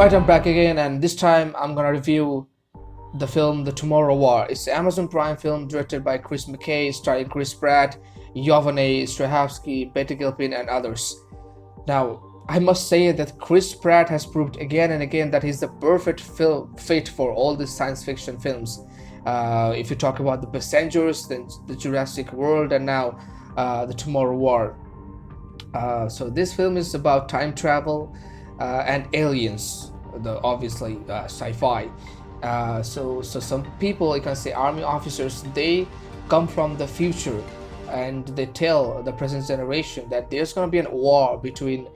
Alright, I'm back again, and this time I'm gonna review the film The Tomorrow War. It's an Amazon Prime film directed by Chris McKay, starring Chris Pratt, Yovane Strahovski, Betty Gilpin, and others. Now, I must say that Chris Pratt has proved again and again that he's the perfect fit for all these science fiction films. If you talk about the Passengers, then the Jurassic World, and now The Tomorrow War. So this film is about time travel and aliens, the obviously sci-fi. So some people, you can say army officers, they come from the future and they tell the present generation that there's going to be a war between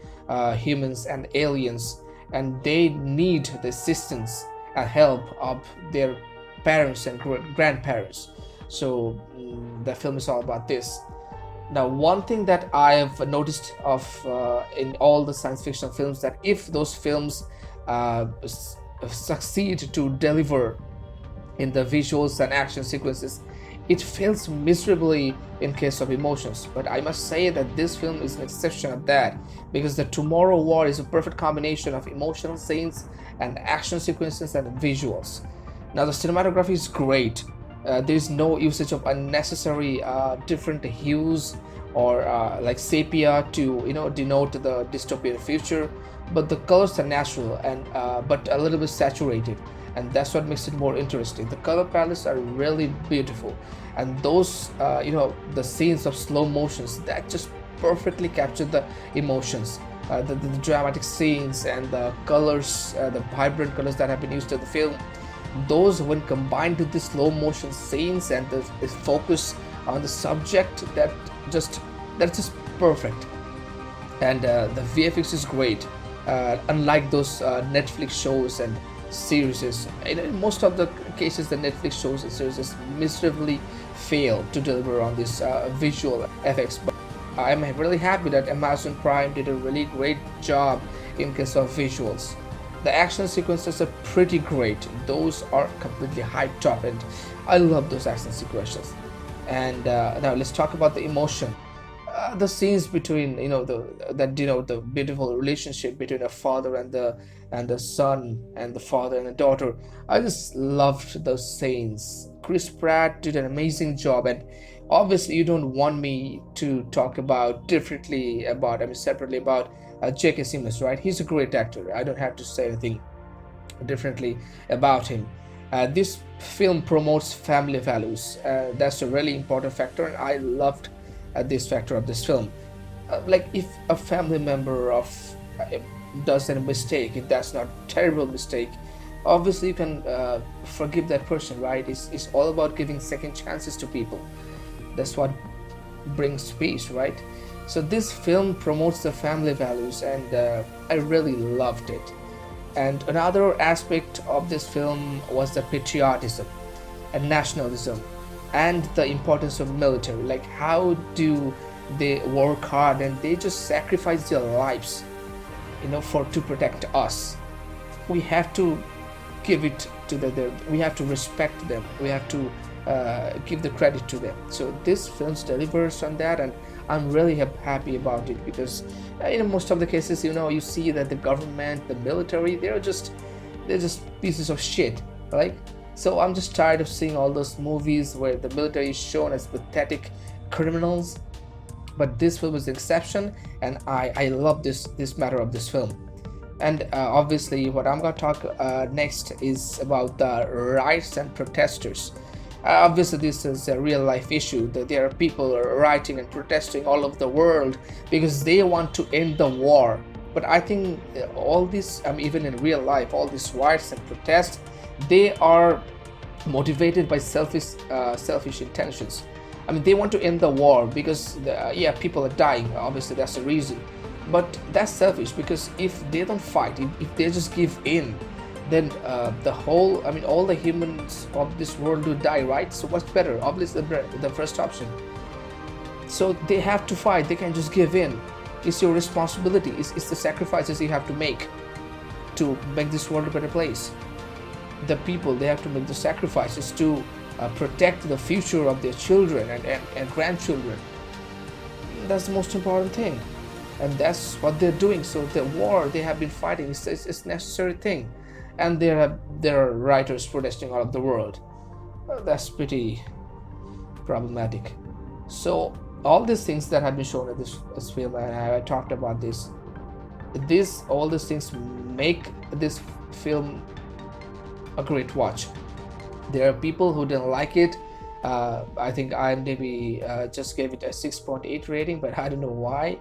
humans and aliens, and they need the assistance and help of their parents and grandparents. So the film is all about this. Now, one thing that I've noticed in all the science fiction films, that if those films succeed to deliver in the visuals and action sequences, it fails miserably in case of emotions. But I must say that this film is an exception of that, because The Tomorrow War is a perfect combination of emotional scenes and action sequences and visuals. Now, the cinematography is great. There is no usage of unnecessary different hues or like sepia to denote the dystopian future, but the colors are natural and but a little bit saturated, and that's what makes it more interesting. The color palettes are really beautiful, and those the scenes of slow motions that just perfectly capture the emotions. The dramatic scenes and the colors, the vibrant colors that have been used in the film, those when combined with the slow motion scenes and the focus on the subject, that's just perfect. And the VFX is great, unlike those Netflix shows and series. In most of the cases, the Netflix shows and series miserably fail to deliver on this visual effects, but I'm really happy that Amazon Prime did a really great job in case of visuals. The action sequences are pretty great. Those are completely hyped up, and I love those action sequences. And now let's talk about the emotion. The scenes between the beautiful relationship between a father and the son, and the father and the daughter. I just loved those scenes. Chris Pratt did an amazing job, and obviously you don't want me to talk about separately about J.K. Simmons, right? He's a great actor. I don't have to say anything differently about him. This film promotes family values. That's a really important factor, and I loved this factor of this film. Like, if a family member does a mistake, if that's not a terrible mistake, obviously you can forgive that person, right? It's all about giving second chances to people. That's what brings peace, right? So this film promotes the family values, and I really loved it. And another aspect of this film was the patriotism and nationalism, and the importance of military. Like, how do they work hard and they just sacrifice their lives, to protect us. We have to give it to we have to respect them. We have to give the credit to them. So this film delivers on that, and I'm really happy about it, because in most of the cases, you see that the government, the military, they're just pieces of shit, right? So I'm just tired of seeing all those movies where the military is shown as pathetic criminals. But this film is an exception, and I love this matter of this film. And obviously, what I'm going to talk next is about the riots and protesters. Obviously, this is a real life issue, that there are people rioting and protesting all over the world because they want to end the war. But I think all this, even in real life, all these riots and protests, they are motivated by selfish intentions. They want to end the war because people are dying. Obviously, that's the reason. But that's selfish, because if they don't fight, if they just give in, then all the humans of this world will die, right? So what's better? Obviously, the first option. So they have to fight. They can't just give in. It's your responsibility. It's the sacrifices you have to make this world a better place. The people, they have to make the sacrifices to protect the future of their children and grandchildren. That's the most important thing. and that's what they're doing. So the war they have been fighting is necessary thing, and there are writers protesting all over the world. That's pretty problematic. So all these things that have been shown in this film, and I talked about this all these things make this film a great watch. There are people who didn't like it. I think IMDb just gave it a 6.8 rating, but I don't know why.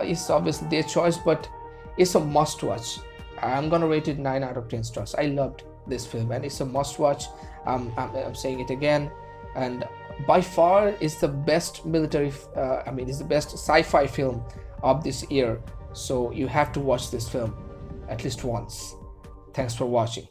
It's obviously their choice, but it's a must watch. I'm gonna rate it 9 out of 10 stars. I loved this film, and it's a must watch. I'm saying it again, and by far is the best military. It's the best sci-fi film of this year. So you have to watch this film at least once. Thanks for watching.